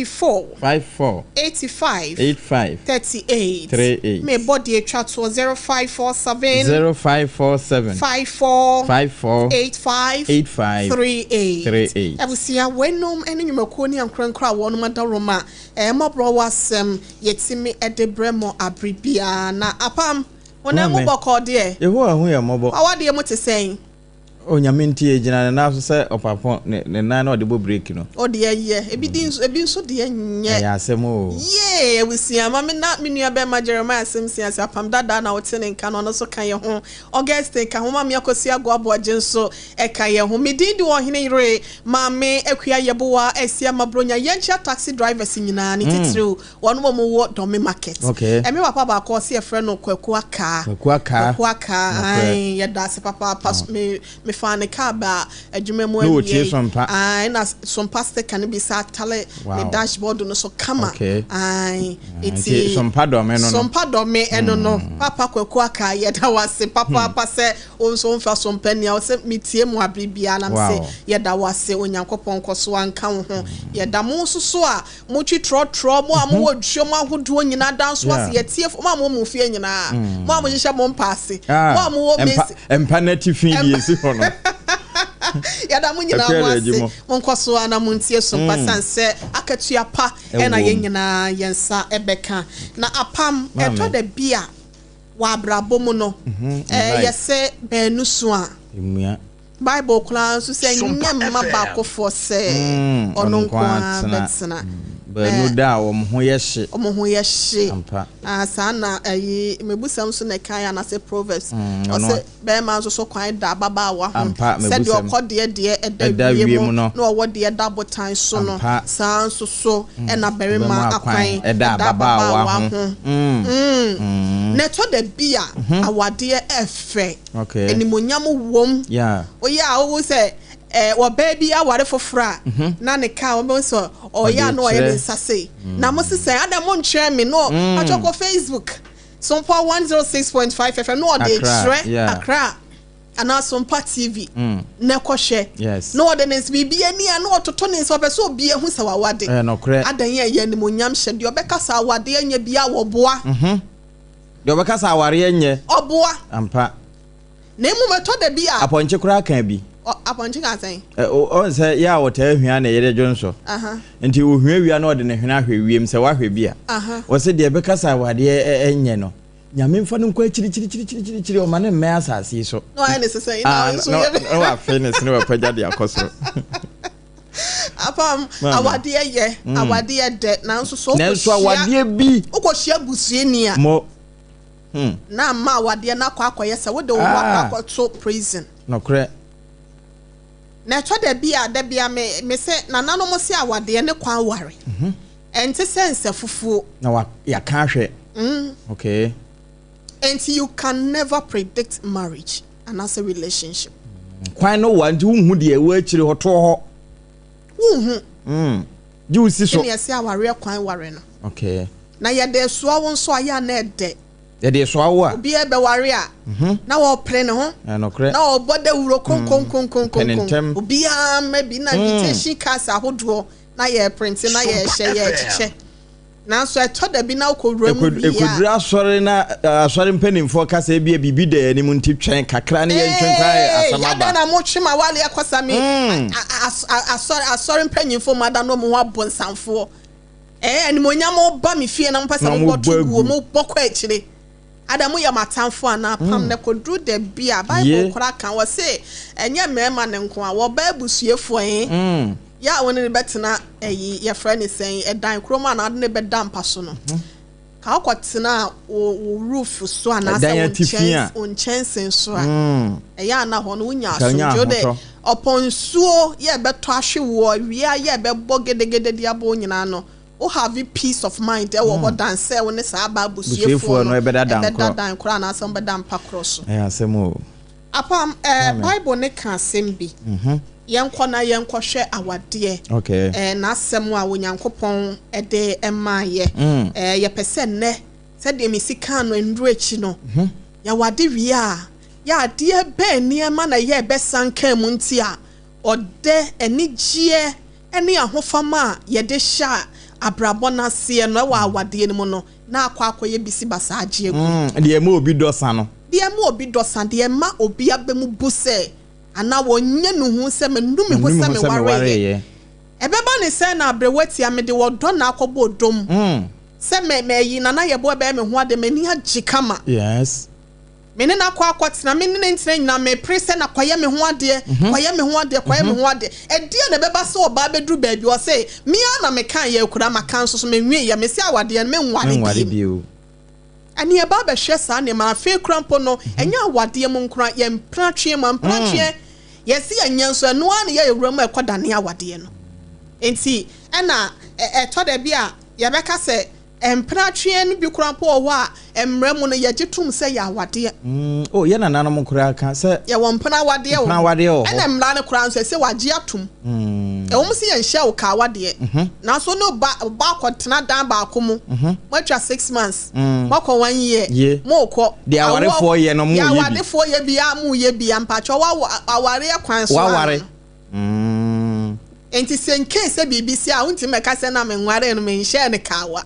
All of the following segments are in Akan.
54 85 38 me body chat to 0547 54 85 38 abusia wenum ene nwumako ni ankrankra wonu madaroma MWHO asem yetimi edebremo abribia na apam wona mo boko de yeho ahu ye mobo awade mo te sen onyamenti ejina na so se opapon ne nan na de bo break no o de ye ebi nso de nye ya asemo ye we see am me na me nua be ma Jeremiah asem si apam dada na wote ne nka no so kan ye ho August ka ho ma me akosi agoabo agye nso e kan ye ho me din di OHENEYERE ma me akua YEBOAA asia mabronya yencha taxi drivers nyina ne titru wonu mo wo dome market okay me papa ba ko se friend no kwaku aka ai ya da se papa pass me fane ka ba adwuma mu awie ai na sompa stick can be sa tale the dashboard no so kama ai iti sompa do me eno no papa kwaku aka ye da wase papa pase onso mfa sompa nia o se mitie mu abribia na mse ye da wase onyankopon koso anka wo ho ye da mo soso a mo twi tro mo a mo wadwo mo ahodo nyina danso wase ye tie mo mo fie nyina mo mo hye mo mpase mo wo mesi empanati fie si hono ya da munyina wase monkoso ana muntie so pasanse akatua pa ena yenyina yensa ebeka na apam eto da bia wa abrabo mu no yese benu so a emua Bible klan so say nyemma ba ko for say ono kwa betsena benu da wo ho ye hye ampa sana ayi mebusam so na kan ya na say proverbs o say be man so kwan da baba wa ho said your kode de edawiem no wo de da botan so no san so e na berima akwan da baba wa ho na to da bia awade efe okay enimonyam wom yeah oya wo say wa baby aware fofra na ne ka wo so oya no oya ne sase na mo se adam mo ntwe me no achoko Facebook SOMPA 106.5 FM no de tre Accra ana SOMPA TV na kohwe no de ne bibia ni ana ototo ne so peso obi ehu se wawade adan ye ne monyam hye de obekasa awade anya bia wo boa de obekasa aware anya oboa ampa na emu meto de bia aponche kura kan bi aponche kan sen o se ya wota ahua na yede dwonso nti ohua wia na ode ne hwena ahwe wiem se wahwe bia o se de bekasa awade enye no nyame mfa no kwa chiri o mane me asase so no I necessary no so no wa finish no wa pagya de akoso apam awade ye awade de na nso so awade bi ukohia busueni a mo na ma awade na kwakoye se wo de wo akwato prison no kre na to da bia me se na nano mo se awade ne kwan ware enti sense fufuo na wa ya kan hwe okay and you can never predict marriage and as a relationship kwan no wa nti hu de ewa akire hoto ho ju si so ne se aware kwan ware no okay na ye de so won so aya na ede ye de so awo a obi e be ware a na wo pre ne ho no kre na wo bode wuro konkon obi a maybe na invitation cards ahodo na ye print na ye hye ye chiche na so eto da bi na okowura mu bia ekodura asore na asore mpanimfo kasa bia bibi da ani mu ntitwen kakra ne ye ntwen kwa asama ya na mo twema wale akosa me asore mpanimfo mada no mo abonsamfo animonyam ba me fie na mpasa mo boto guo mo bokọ akire adamu ya matamfo ana pam ne kodru da bia Bible kora kan wo se enye mema ne nko a wo ba abusuefo ya woni ne betena ye friend sen edan kroma na ne bedam paso no ka akotena o roof so ana sa on chance so a ya na ho no nya so jode upon suo ye beto ahwe wo wia ye bebo gedegede dia bo nyina no o have a peace of mind e wo dance woni sa ba busuefo no e beda dan kro na sa bedam pa cross asemo apam Bible ne ka sembi yenkona yenkohwe awade na asem a wonyankopon ede emaye ye pese ne se de misika no ndru echi no ya wade wi a ya de be niema na ye be sanka mu nti a ode enigye ene ahofama ye de hya abrabona se no wa awade no no na akwakoye bisi basa agye egu de ma obi dosa no de ma obi dosa de ma obi abemu buse ana wonye no hu se me ndumi hu se me ware ebeba ne se na abrewati amede wodo na akobo odom se me yi na yeboa be me ho ade mani agye kama yes mene na kwa kwatena mene ne ntena nyina me prese na kwaye me ho ade kwaye me ho ade edi na beba se oba bedru baabi o se me na me kan ye kura maka nso so me nwie ya me se awade me nware bio ani e ba be hwe sa ne ma fe krampo no enya awade mu nkura ye mpratwe ma mpratwe ye se anya nso eno an ye ewura mu ekoda ne awade no enti na to da bia ye beka se empratwe no bi krampo o wa emremu no ye gitum se ya awade oh ye na nanom kura ka se ye wo mpana awade o na emra ne kura nso se wage atum e wo mse ye nhya wo ka awade na so no ba kwotena dan ba akomu matwa 6 months mako 1 year mo ko de aware 4 year no mo ye bi aware 4 year bia mo ye bia mpacho wa aware kwan so aware enti senke se BBC a unti meka se na me nware no me nhya ne kawa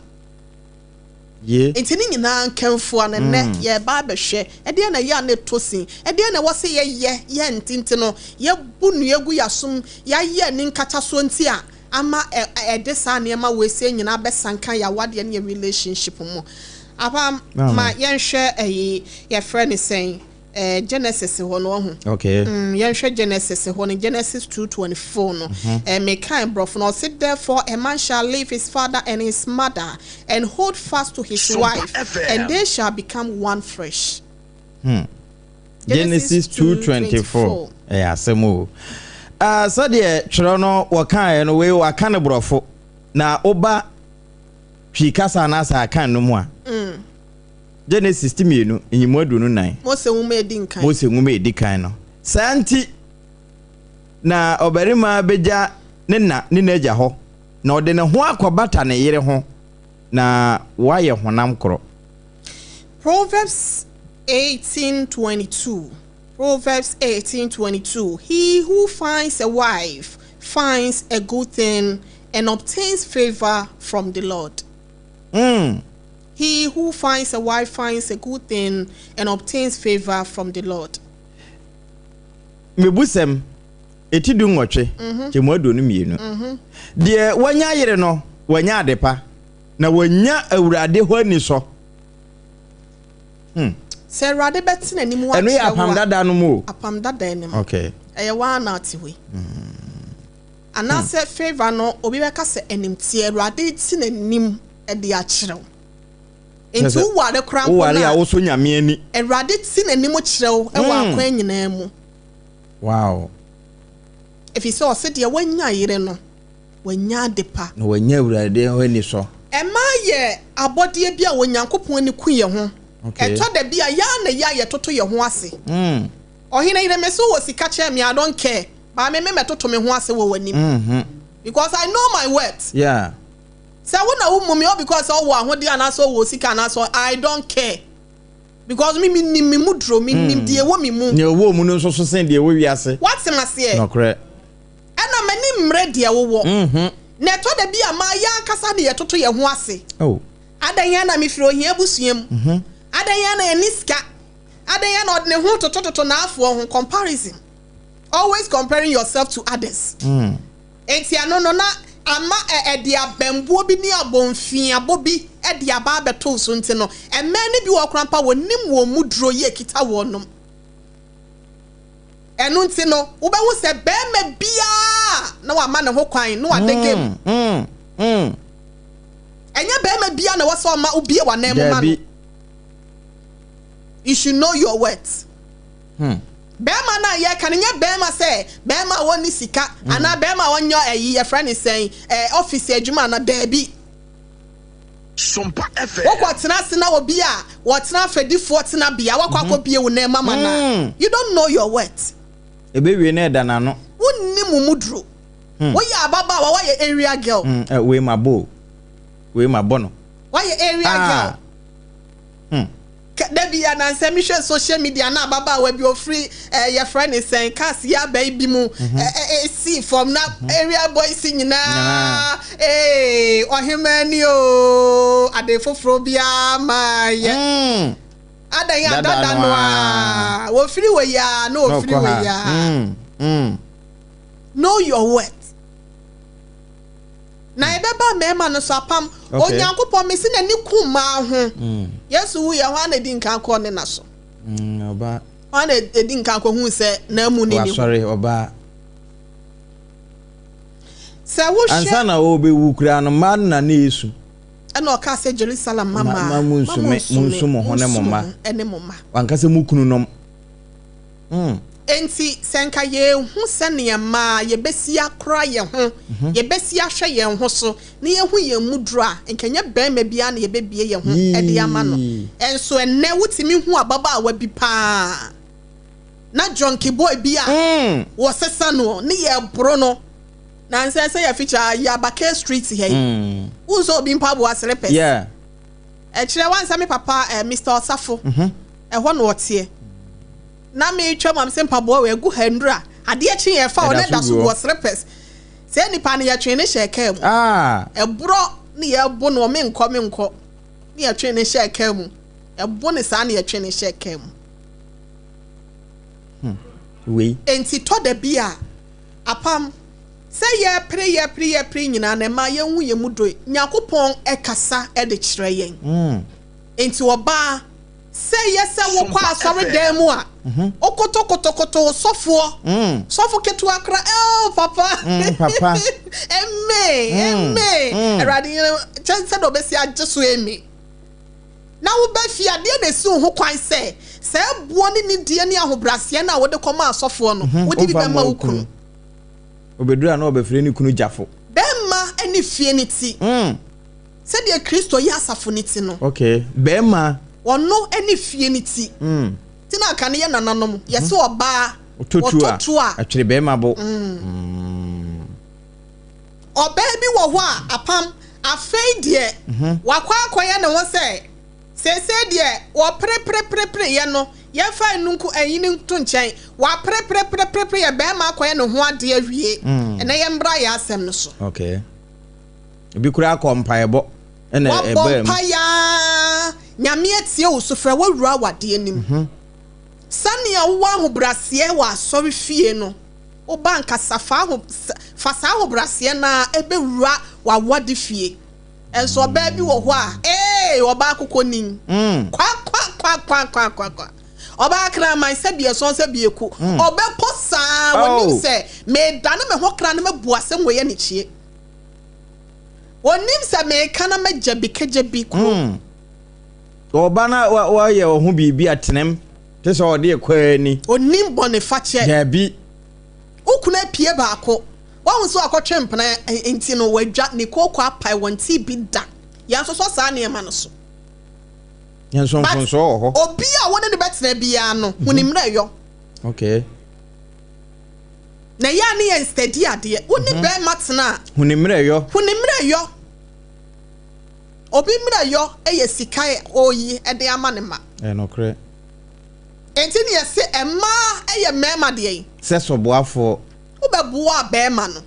enti ni nyina nkamfo na ne ye ba behwe e de na ye na tosin e de na wo se ye ntinti no ye bunu egu yasom ya ye ni nkata so nti a ama e de sa na ma we se nyina besanka ya wade ne relationship mu apa ma ye nhwe ye friend saying Genesis ho no ho okay ye nhwe Genesis ho no Genesis 2:24 no me kan brofo no said therefore a man shall leave his father and his mother and hold fast to his wife and they shall become one flesh. Genesis 2:24 asemo so de twero no wo kan no we wa kan brofo na oba twi kasa na sa kan no mu a Genesis 2 enyimu adunu nan Mose nwuma edi kan no santi na obarima beja ne na agya ho na ode ne ho akobata ne yere ho na waye honam kro Proverbs 18:22 he who finds a wife finds a good thing and obtains favor from the Lord. He who finds a wife finds a good thing and obtains favor from the Lord. Mebusem etidu nwotwe chemu adonu mienu. De wanya yire no wanya adepa na wanya awurade ho ani so. Se awurade betina ni mu eno ya apam dada no mu. Apam dada ni mu. Okay. Eye wa na atiwe. Ana se favor no obi beka se enimtie awurade tina nim e de a kirew. Into ware krampo na ware a wo so nyame ani awurade tina nim kirew e wa akwan nyina mu. Wow. If you saw sit there wanya yire no wanya depa no wanya awurade ho ani so ema ye abode bia wonyankopon ni ku ye ho eto da bia ya na ye toto ye ho ase ohene yire me so wo sika che me I don't care ba me toto me ho ase wo wanim because I know my words. Yeah. So wona wo mumi because all wo ahode ana so wo sika ana so I don't care because me mudro me nim de wo me mu ne wo mu no so sen de wo wiase what am I say no correct ana mani mre de wo na to da bia ma ya kasa de ye toto ye ho ase oh adanya na me firo hia busuam adanya na eniska adanya na odne ho toto na afo ho comparison always comparing yourself to others entia no na ama de abambuo bi ni abonfia bobi de aba abeto so nti no emani bi wo krampa wonim wo mudro ye kita wonom enu nti no wo be wo se be ma bia na wa ma ne ho kwan no wa de game enya be ma bia na wo so ma obie wa na emu ma no you should know your words Bema na ye kan nya bema say bema woni sika ana bema wonyo ye friend is saying office adwuma na dabi Sompa FM wokotena sina obi a wotena fedifo tena bia wakwa bie wo na mama na you don't know your words ebe wie na eda na no wonni mumudro wo ya ababa wa ye area girl we ma bo no wa ye area girl Debbie and answer me social media na baba we be free your friend is saying cast ya baby mu see from that area boy singing na OHENEYERE o adefofrobia my adaya dada no wo free we ya no free we ya know your worth na ebeba mema no so apam onyankopon mesi na ni kuma ho yesu wu ya hwa na di nkan ko ne na so oba hwa na di nkan ko hu se na mu ni ni sorry oba se wo hwe ansa na wo be wu kura no ma na na yesu na o ka se Jerusalem mama munsu mo ho ne mama ene mama wanka se mu kunu nom enti senka ye hu sene ma ye besia kra ye ho ye besia hwe ye ho so ne ye hu ye mudura enkanya bema bia na ye bebie ye ho e de ama no enso enne wutimi hu ababa wa bi pa na jonky boy bia wo sesa no ne ye bro no na nsense ya feature ya Bake Street here unso obi mpa bo asrepes yeah e kire wansa me papa Mr. Osafo e ho no otie na me twa mam se mpaboa we gu handra ade echi ye fa one da so go srepes se nipa ne ya twen ne sheka mu e bro ne ye bo no me nkọ ne ya twen ne sheka mu e bo ne sa ne ya twen ne sheka mu we enti to da bia apam se ye pre nyina na ma ye hu ye mudo nyakopon ekasa e de kire yen enti oba say yes wo kwa asori dem mu a okoto sofo ketu akra papa papa emme eradi chance do be si ajeso emi na wo be fi ade na si ho kwan se buo ni die ni ahobrase na wo de koma asofo no wo di bi be ma ukunu obedura na obefre ni kunu jafo bemma eni fie ni ti se de Kristo ya asafo ni ti no okay bemma ono eni fie ni ti ti na kan ye nananom ye se oba ototu a atwere bemma bo oba bi wo ho a apam afei de wakwa akoya ne wo se de wo pre ye no ye fa nunku ayini to nchen wa pre ye bemma akoya ne ho ade awie ena ye mbra ya asem no so okay obi kura kompaebo ene ebe paya nyame atie wo so fra wawura wade anim sane ya wo ahobrase wa asori fie no o banka safa ho fasa ahobrase na ebe wura wa wade fie enso oba bi wo ho a oba akokonin kwa oba akra man se bie so se bie ku oba posa wonim se me dane me ho kra na me buasem wo ye ne chie wonim se me kana magya bi ku oba na wa ye ho bibi atenem te so ode kwani onim bone fache ya bi ukuna pie baako wa so akotwe mpena enti no wadwa ne kokọ apai wonti bi da ya so saa ne ma no so ya so mfonso ho obi a woni ne betena bia no hunimra yo okay na ya ne ye steady ade woni be matena hunimra yo obi mra yo eye sikae oyi ede ama ne ma no kre enti ne se ema eye mema de se so boafo ubeboa be ma no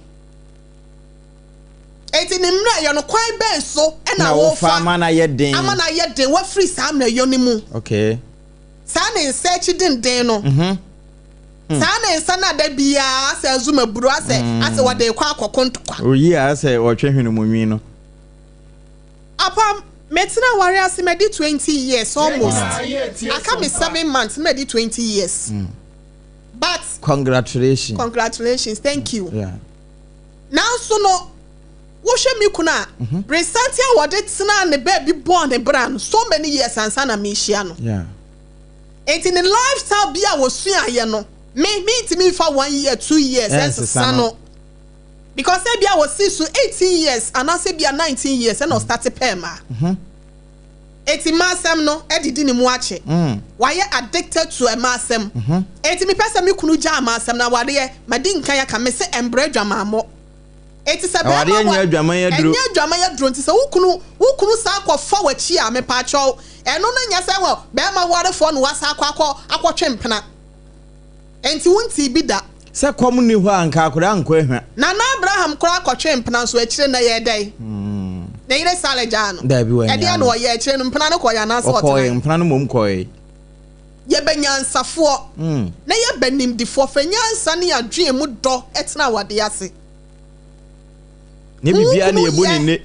enti ne mra yo no kwan be so e na wo fa ama na ye den wa free sa mra yo ni mu okay sa ne search den no sa ne nsa na da bia asa azuma buru asa wa de kwa akokontokwa oyi asa wo twehwenu munwi no apam metina wari ase medi 20 years almost aka me 7 months medi 20 years but congratulations thank you yeah now so no wo hwe mi kuna recently award tina ne baby born e brand so many years ansa na me hia no yeah it in the lifestyle bia wo sua ye no me timi fa 1 year 2 years ensa no because say bia was 18 years and I say bia 19 years and I started pema eti masem no edidi ni mu ache why addicted to a masem eti mi pesa mi kunu ja masem na wade ye madi nkan ya ka me se embra dwama mo eti se be wade nya dwama ya duro nya dwama ya duro nti se wukunu sa akọ fa wachi a me pa cho eno na nya say wo be ma ware fo no wasa akotwe mpena enti wonti bi da se kom ni ho anka akora anko ehwa na Abraham kora akotwe mpena so akire na ye dai na yire sale jano da bi wa e dia no ye akire no mpena no koya na so ko mpena no mom koy ye benyansafo na ye benimdifo fanyansa ne adwen mu do etena wade ase ne bibia na yebu ni ne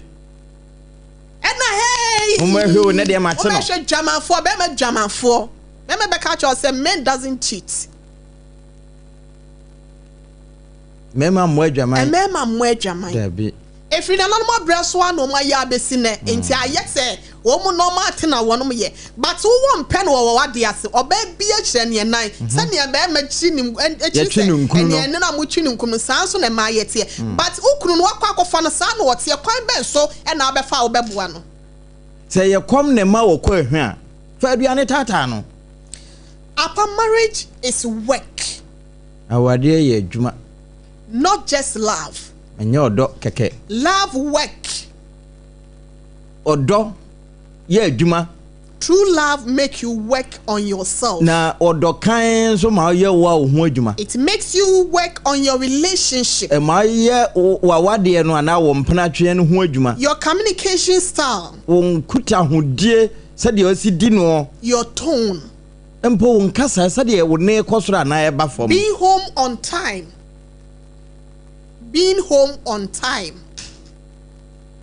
ena hey mo ehwe ne de mate no o be jamanfo be ma jamanfo me be catch us say men doesn't cheat mema mo adwaman mema mo adwaman da bi efiri na no breso ano ma ya besi ne enti ayese wo mu no ma te na wonom ye but wo mpe no wo wade ase oba bia kire ne nan se ne be ma chi nim ene na mo chi nim kum sanso na ma yete but ukunu no akwa no sa na wote kwan ben so e na abefa wo beboa no se ye kom ne ma wo ko ehwe a fa aduane tata no upon marriage is work awade ye adwuma not just love enye odo keke love work odo ye adwuma true love make you work on yourself na odo kan so ma ye wa ho adwuma it makes you work on your relationship ma ye wa wade no ana wo mpena twe no ho adwuma your communication style won kuta hodie se de osi di no your tone empo won kasa se de wo ne kosoro ana e ba fom being home on time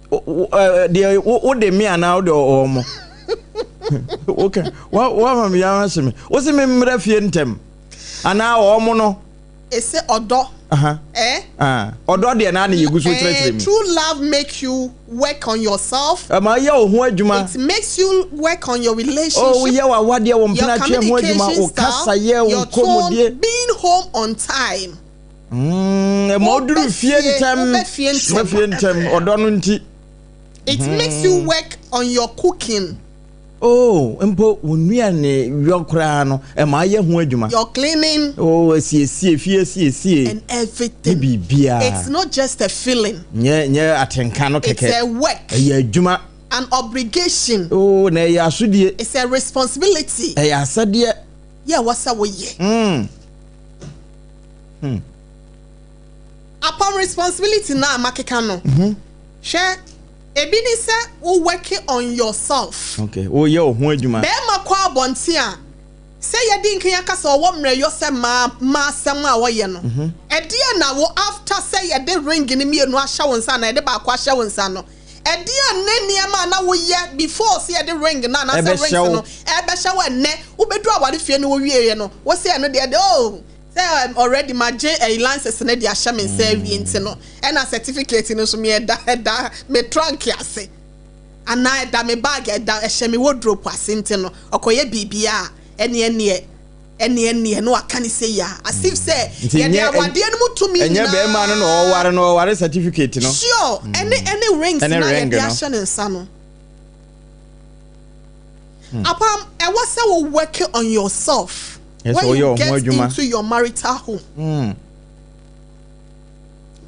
de wo de me ana wo de omo okay wa ma me ya se me wo se me mra fie ntem ana omo no ese odo odo de na ye guso tire mi true love make you work on yourself ma ye wo ho adwuma it makes you work on your relationship oh ye wa wade wo mpena twe ho adwuma wo kasa ye wo komodie being home on time moduru fie ntem odo no nti it makes you work on your cooking oh empo onua ne yokra no ma ye ho adwuma your cleaning sie fie and everything bibia it's not just a feeling nye atenka no keke it's a work ye adwuma an obligation na ya asodie it's a responsibility ya asade yeah what's we ye upon responsibility na makeka no share ebi ni say we working on yourself okay oh ye ho adwuma be ma kwa abonte a say ye di nkan yakasa owo mre yo say ma asem a wo ye no e dia na wo after say ye de ring ni mienu ahya won sa na ye de ba kwa ahya won sa no e dia ne niam na wo ye before say ye de ring na say ring no e be hya wo ne wo bedu aware fie no wo wie no wo say no de oh say already my J license na dia hya me say wie nti no e na certificate no so me da me trunk ase ana da me bag da hye me wardrobe ase nti no okoye bibia ene no aka ni say ya as if say ye dia wade no mutumi ni enye be ma no ware certificate no sure any rings na ye dia hye ne nsa no apam e was say we working on yourself. Yes, when you get into your marital home.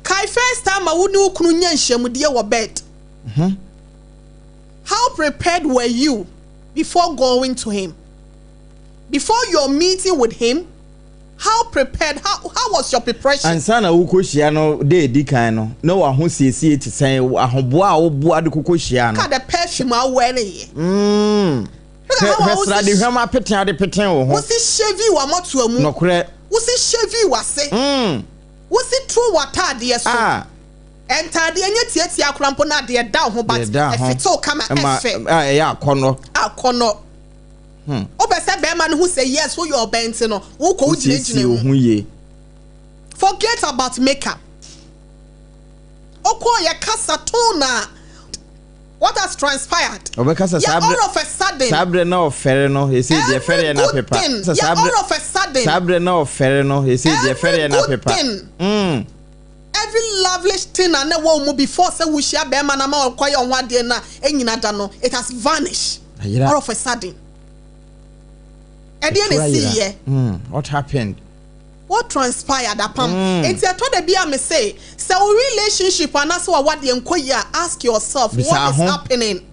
Kai first time I wouldn't ukunu nyanshemu die wo bed. How prepared were you before going to him? Before your meeting with him? How prepared? How was your preparation? Ansana ukoshia no de dikan no. No wa ho siesie ti sen ahoboa a wo boa de kokoshia no. Ka the perfume I wearing. Hesra de hwama peten de peten wo ho. Wo si shevi wa moto amu. Nokre. Wo si shevi wa se. Wo si tru watade so. Entade anya tietia akrampo na de da ho but efito kama efe. Ya akono. Akono. Obese be man who say yes who your bent no. Wo ko ujine. Forget about makeup. Oko ya kasa tona. What has transpired? All of a sudden. Sabre no ferry no. He said the ferry na paper. All of a sudden. Sabre no ferry no. He said the ferry na paper. Every lovely thing I never before say we share be man ama okoye on one day na enyina da no. It has vanished. All of a sudden. What happened? What transpired apam? It's a to the bia me say relationship and that's what the enquire ask yourself what is happening.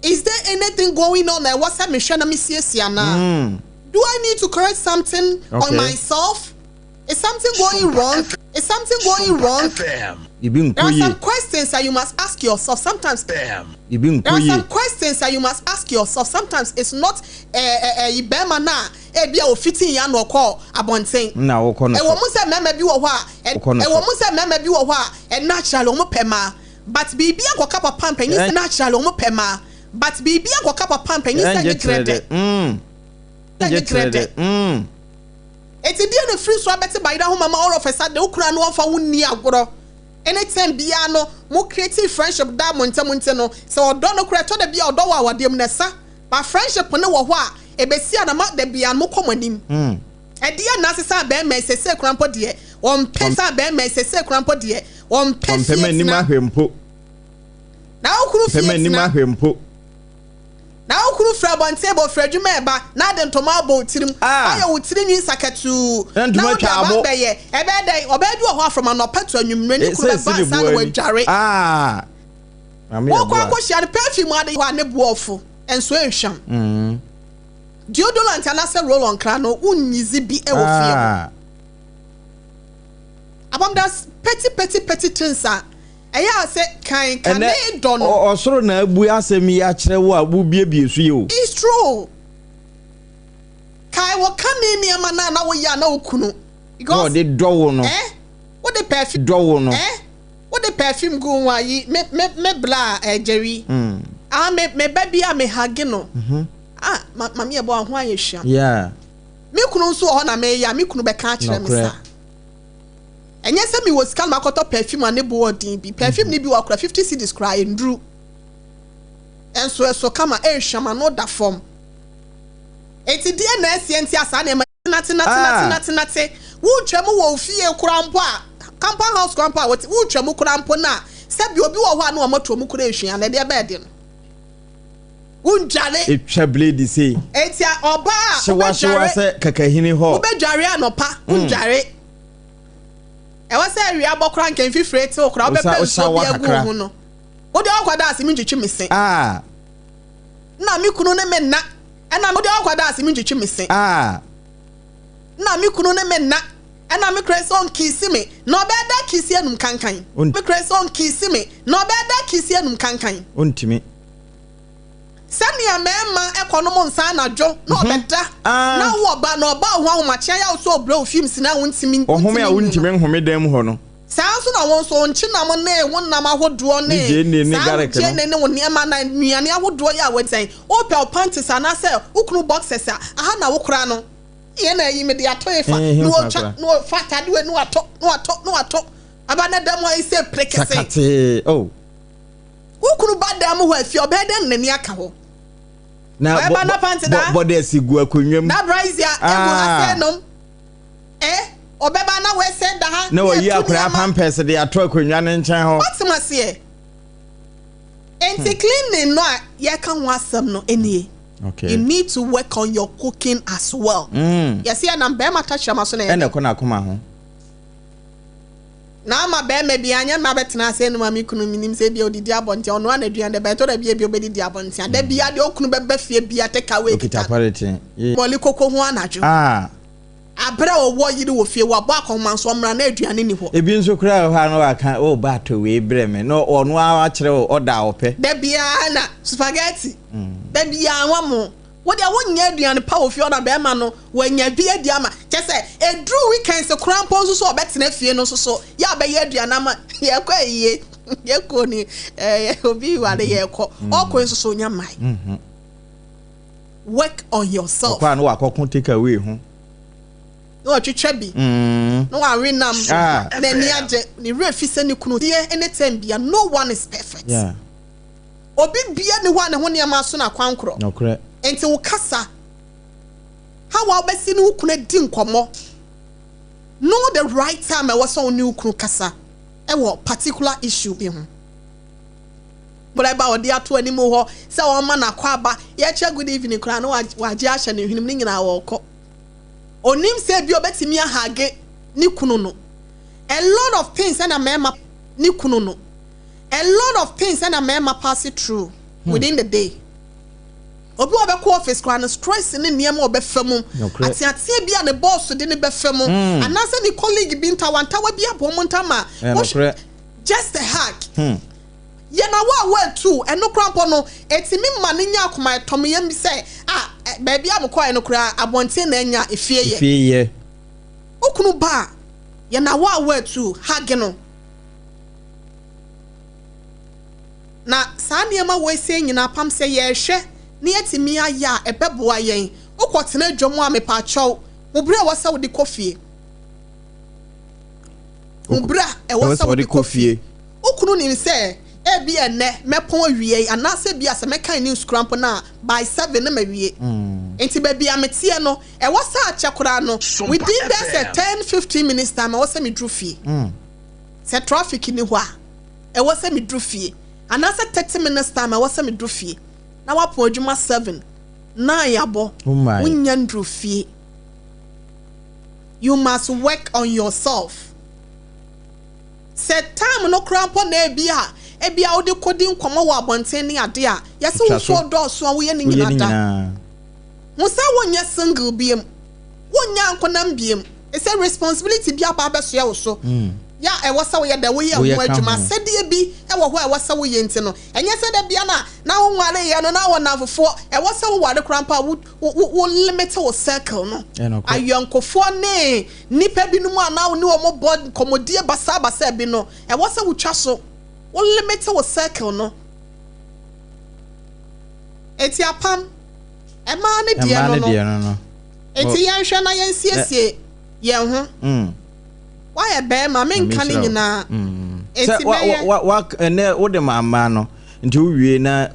is there anything going on there? What's that mission? Do I need to correct something on myself? Is something going wrong? Is something going wrong? There are some questions that you must ask yourself. Sometimes there are some questions that you must ask yourself. Sometimes it's not ibemana be o fitting ya no call abonten. Na wo kono. E wo mu se mema bi wo ho a e wo mu se mema bi wo ho a e natural o mu pema. But bibi akoka papa mpanyi se natural o mu pema. But bibi akoka papa mpanyi se nyekrede. Eti dia no free so abete by da homa ma all of a sudden ukura no wonfa wonni agoro. Anytime bia no mo creative friendship da monte no se odo no kura to da bia odo wa wadem nesa. But friendship no wo ho a ebesia na ma da bia mo komanim. E dia na sesa be me sese kurampo de. Won pesa be me sese kurampo de. Won pesa ni ma hwempo. Na okuru fi ni ma hwempo. Na okuru fra bontable fra dwuma eba na de ntoma abo tirim ayo wotiri nwi sakatu na ntoma be ye ebe dey obedu ho afroma no patu anwumre ni kuru ba san wadware wo kwa ko share perfume ade wa ne buofo enso ehwam deodorant anase roll on kra no unyizi bi e wo fie abam das petty things eya se kan me don osoro na abu asem ya kire wo abu biebie su ye o. It's true. Kai wo kan ni ama na wo ya na okunu. Because they do no. What the perfume do no. What the perfume go wa yi me bla Jerry. Me baby a me hage no. Mami ebo ho ayehwa. Yeah. Me kunu nso ho na me ya me kunu be ka kire me sa. And yes, me was calm. I got a perfume and a boarding. Perfume ni bi wakura 50 cedis cry and drew. And so come a shaman no that form. It's the DNS yentia sana nothing. Woo chemu wo fie kurampa. Compound house kurampa. What woo chemu kurampo na. Sabi obi wo ho anu amoto mu kura ehwan na de bed no. Unjale etwa blade say. Etia oba. Se wa se kakahini ho. Obejare anopa. Unjare. E was say we abokra nkan fifre te okra obebe so bi agu hu no wo de akwada asemi ntwetwe mese na mi kunu ne me na e na wo de akwada asemi ntwetwe mese na mi kunu ne me na e na mi kreson kisi me na obeda kisi anum kankan mi kreson kisi me na obeda kisi anum kankan ontimi Sania mema ekonomo nsa na dwo na obeda na wo ba na oba ho ahomachia ya so obro films na wontimi ohome a wontimi nhome dem ho no sanso na won so nchi na mo na wonnam ahodo ne sanche ne won niam na nuane ahodo ya wetan opel panties ana se ukunu boxers aha na wokura no ye na yi me de atoefa no fata de no ato aba na dem wa ise prekese ukunu badam ho afi obeden nani aka ho na body asigu akonwam na brise ya ego asenom obeba na we said da ha na wayi akura pampers de ato akonwa ne nchen ho what's here enti cleaning no ye kan ho asem no enie okay you need to work on your cooking as well yes ya na be mata chama so na ene ko na akoma ho na ma be me bia anya ma betena ase no ma mi kunu minim se bia odidi abonte ono ana duan de be to da bia obedi abonte da bia de okunu be fie bia take away kita moli koko ho anajo abra wo yiri wo fie wo ba akoma so mra na aduane ni ho ebi nso kura ha no aka o ba to we bre me no ono a kire o da ope da bia na spaghetti da bia wamo what dia wonya aduane pa wo fie na be ma no wanya bia dia ma che se edru weekends krampo nso so obetena fie no so ya be ya aduane ma ye kwa ye ko ni obi wa de ye ko okwo nso so nya mai work on yourself kwa no akokun take away ho no twetwa bi no wa renam na ni age ni refise ni kunu die anytime bia no one is perfect yeah obi bia ni ho ne ho ne ma so na kwankro no correct enti wo kasa how wa obesi ni ukunu di nkomo know the right time e was on ni ukunu kasa e wo particular issue bi ho but aba odi ato ani mo ho se wo ma na kwa ba ye che good evening kra no wa je ahye ne hwinim ni nyina wo ko onim se bi obetimi ahage ni kunu no a lot of things and a mema ni kunu no a lot of things and a mema pass it through within the day obi obekọ office kwa no stress ne niam obefam atiatia bia ne boss de ne befam anase ne colleague bi ntawantawa bia bomontama just a hack ye na wa too eno krampo no etimi ma ne nya akoma etom yam say ba bia mko eno kra abonte na nya efie okunu ba ye na wa too hag no na saa niema we se nyina pam se ye hwe ne yetimi aya ebeboa yen okotena dwom a mepa achow mubra wasa wo de kofie mubra e wasa wo de kofie okunu nim se ebi ene mepon awie anase bia se mekan ni scramp na by 7 na mawie enti ba bia metie no e wasa achekora no within that 10-15 minutes time e wasa me drufie se traffic ni ho a e wasa me drufie anase 30 minutes time e wasa me drufie na wapo adwuma 7 9 yabo unya ndrufie. You must work on yourself. Set time no crampo na ebia odi kodi nkoma wo abonten ne ade a yese wo so do so wo ye ne nyina musa wonya single biem wonya nkonam biem ese responsibility bia ba beso ya wo so ya e wasa wo ye da wo ye ho adwuma sede bi e wo ho e wasa wo ye nti no enye sede bia na wo nware ye no na wo na fofo e wasa wo ware crampa wo limit wo circle no ayonkofo ne nipa bi no mu ana wo ne wo bod komodie basa bi no e wasa wo twa so wo limit wo circle no eti apam e ma ne die no eti yan hwe na yan siesie ye ho why be ma men kan nyina eti wa ene wo de mama no nti wo wie na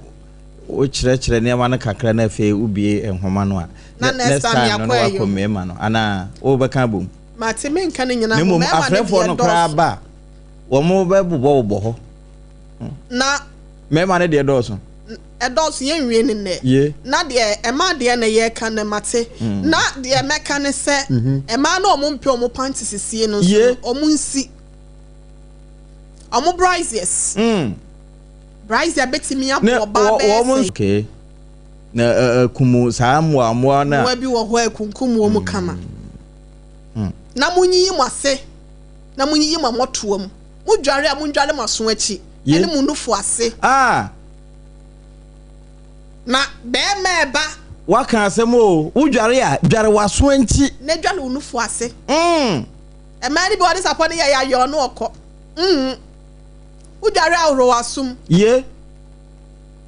wo kyerɛkyerɛ ne ma no kakra na fe ubie enhoma no a next time no wa komema no ana wo bɛka bom ma te men kan nyina mo ma afrefo no kra ba wo mo ba bobɔ ho na mema ne de dɔso edos yen wie ne ne na de ema de na ye kan na mate na de meka ne se ema na omo mpe omo panty sisie no so omo nsi omo brises brise betimi apo ba be okay na kumu saamwa amwa na wa bi wo ho akunkum omo kama na munyi mu ase na munyi mu amoto am mudware a mundware maso achi ene munufo ase na be meba waka asem o udware a dware waso anti na dware unufu ase e mari bi wadi sapone ya yo no okọ udware ahoro wasum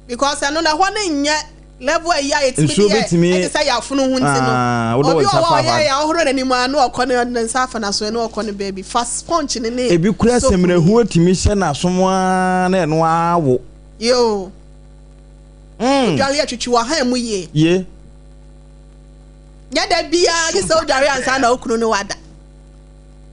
because anu na ho na nya level ya etimi e say ya funu hu nti no obi o ya ahoro na ni mu anu okọ na nsafa na so enu okọ ne baby fast punch ne ne ebi kura semre hu otimi hye na asomo na enu awo yo udware atwitwa ha mu ye ya da bia ke so udware ansa na okunu ne wada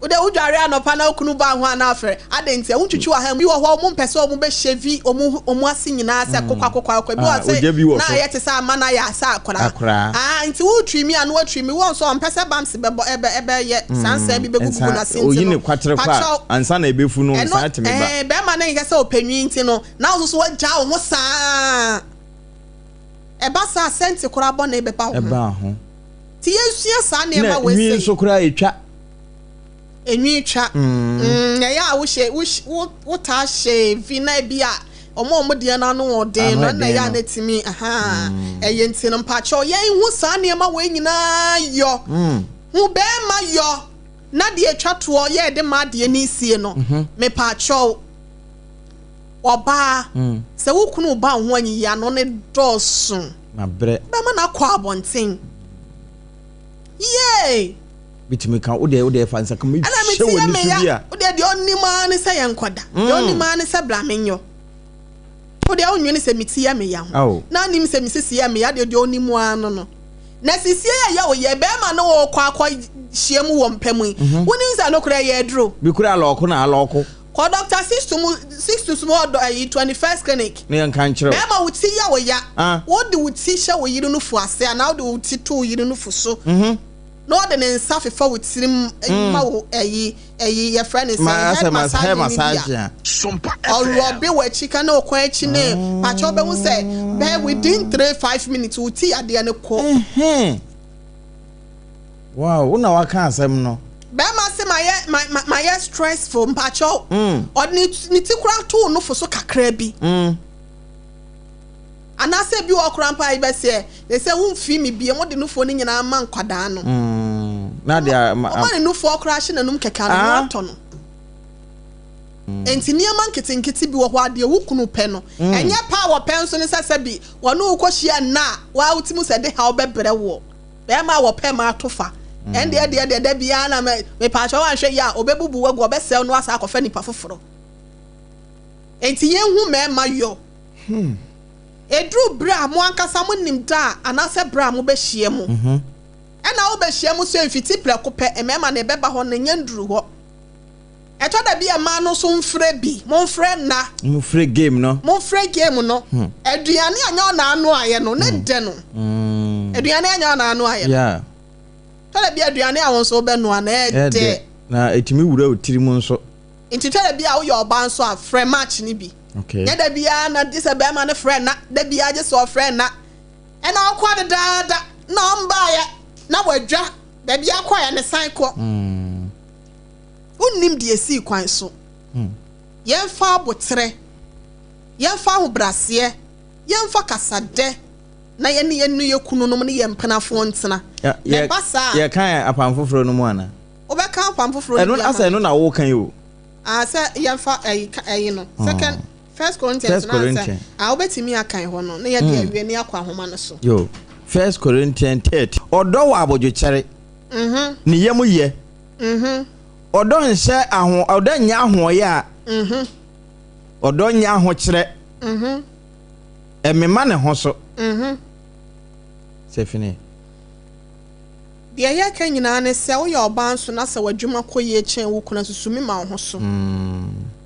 ude udware anopa na okunu ba ho ana afre adentia untwitwa ha mu wo ho mu mpese omu be shevi omu ase nyina ase kokwa bi wo se na ye te sa mana ya asa akora nti utwimi anu atwimi wo so mpese bams bebo ebe ye sansa bi begugu na sinti oyi ne kwatere kwa ansa na ebefu no nsa atemi ba be ma na ngese opanwi nti no na wo so wagja wo saa eba sa senti kora bo na ebeba ho eba ho ti yesua sa ne ma we se so kora etwa enwi twa ya wo ta she vina bia omo de na no ode no na ya netimi eye ntino mpacho ye hu sa ne ma we nyina yo hu be ma yo na de etwa to ye de ma de ni sie no me pacho oba se wo kunu ba ho anyi ya no ne dosun mabre be ma na kwa abonten ye bitimi kan ode fansa kam mi she woni subia ode de onima ne se yenkoda de onima ne se blamenyo ode onwene se mitia me ya ho na nim se misisi ya me ya de onimu ano no na sisi ya wo ye be ma no wo kwa hiem wo mpam yi woni nsa no kura ye dro bi kura aloko na aloko ko doctor 6 to small 21st clinic ne yan kan kire be ma wuti ya wo ya wo de wuti hye wo yiri no fu ase na wo de wuti to yiri no fu so no than in South for with him your friend is SOMPA or Robbie where chicken or question name. Pachobe will say, bear within 3-5 minutes will tea at the end of call. Wow, no, I can't say no. Bema say my stressful Pacho. Or need to cry too no for so crabby. And I said, you are grandpa, I say, they say, won't fee me be a more than no phoning in a man quadano. Now they are no for crashing and umcacano. And near monkey in kitty be what the Wukunu penno. And your power pension is as a bee, one no question na, while Timus said the how better war. Bema or pema tofa. And the idea that Debiana may patch or share ya, or Bebu will best sell no sack of any puffro. And the young woman, my yo. Edru bra mo ankasa mo nimda anase bra mo be hyiemu e na wo be hyiemu so mfiti preko pe emema na beba ho na nyanduru ho e to da bia ma no so mfre bi mo mfre na mo free game no aduane anya na anu aye no na de no aduane anya na anu aye yeah to da bia aduane awon so be no na e de na etimi wura otiri mu nso nti to da bia wo yo ba nso a free match ni bi. Okay. Yeah, there be this a bear man a friend, not there be I just saw a friend, not and I'll quite a dad, no, buy it. Now we're drunk, there be a quiet and a cycle. Who named the sea quite so? Yen far botre, yen far brassier, yen for cassade, na yen new york kunomani and penafontsna. Yeah, passa, yeah, kind of apam for no one. Over camp for I don't answer, no, walk you. I said, yen far you know, second. First Corinthians, I'll bet me a kind one, near the near Quahomanaso. Yo, 1 Corinthians 30. Or do about your cherry. Niyamu ye. Or don't say, or don't yaho ya. Or don't yaho chere. And me man a hoso. Stephanie. The aya can you sell your bands to Nasa where Juma Koye chain who couldn't sumi my hoso.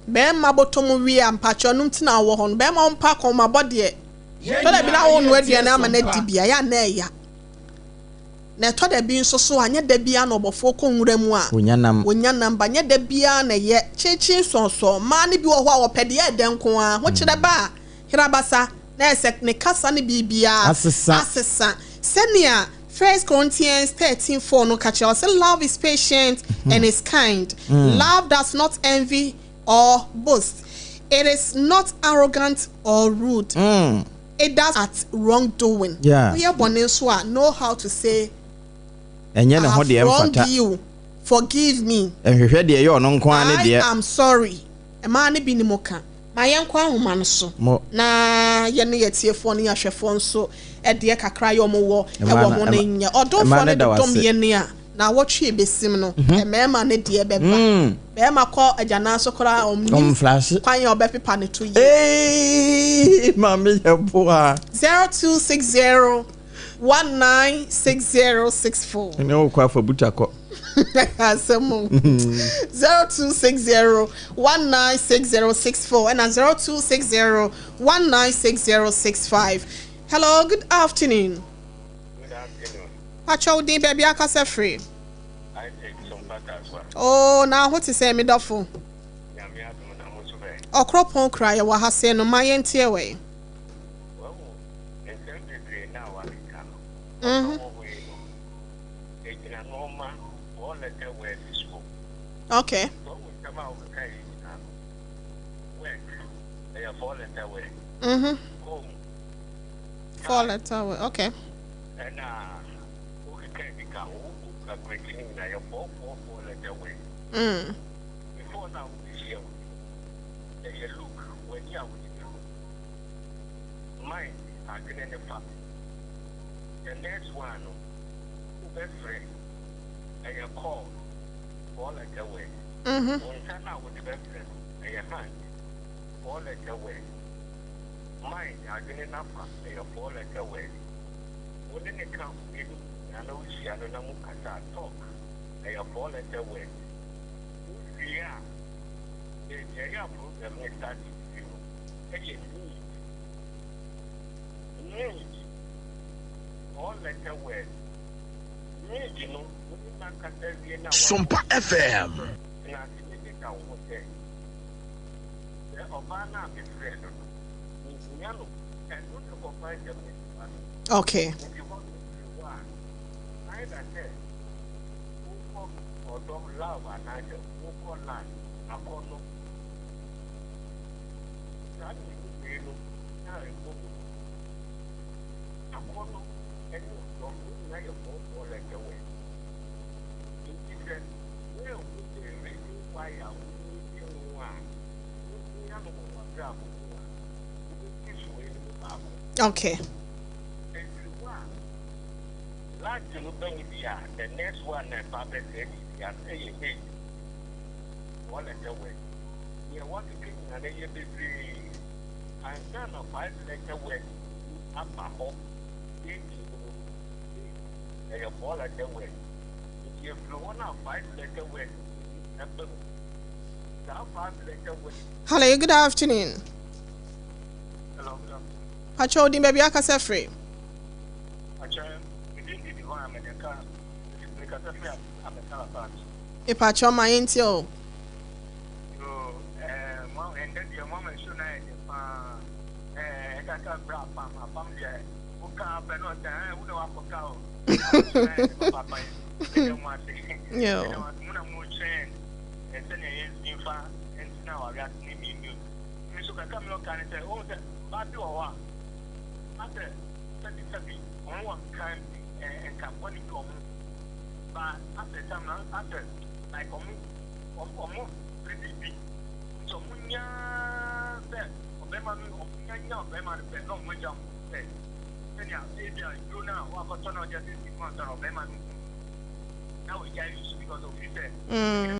Ben mabotomu wi ampacho num tina wo hon ben ma mpa kon ma body to da bi na wonu aduane ama na dibia ya na ya na to da bi nso so anya da bia na obofo konwura mu a wonyanam ba nya da bia na ye chichi sonso ma ne bi wo ho a wo pede ya den ko a ho kire ba hirabasa na esek ne kasa ne bibia asesa senia 1 Corinthians 13:4 no catch us. Love is patient and is kind. Love does not envy or boast. It is not arrogant or rude. It does at wrongdoing. Yeah. We are born in Swa know how to say and you know wronged you. Forgive me. I am sorry. A man be ni moka. My young woman so. Na yene yetie fo ne ahwefo nso e de kakra yo mo wo e wo mo na nya. Odon fo ne dom yene a. Na watchie besim no e mema ne de beba be ma ko agana so kora omni flash kwan ye obepepa ne to ye mami yeboa 0260 196064 ene o kwa for butako asemo 0260 196064 and 0260 196065. Hello, good afternoon. Pacho din baby akasa free. I take some as well. Oh, now what is say me dofo? Yami adum na mo so be. Okropon cry wa ha say no my entie we. Well, in terms now I can. Okay. Fall letter way. Okay. And before now, you look when you are with mine, I can end the the next one, who best friend, and you call, fall like away. When turn out with the best friend, and your hand, fall like away. Mine, I didn't have a fall like away. Wouldn't it come with I know she had a talk, a fall like away. Yeah, the program is starting to need all letter words. SOMPA FM. Okay. Okay. The next one, one at the way. You want to keep an and then a 5 letter way up my home. A ball at the way. If you want a 5 letter way, hello, good afternoon. Hello, Pacho di baby akasa free. E pacho ma yenti o.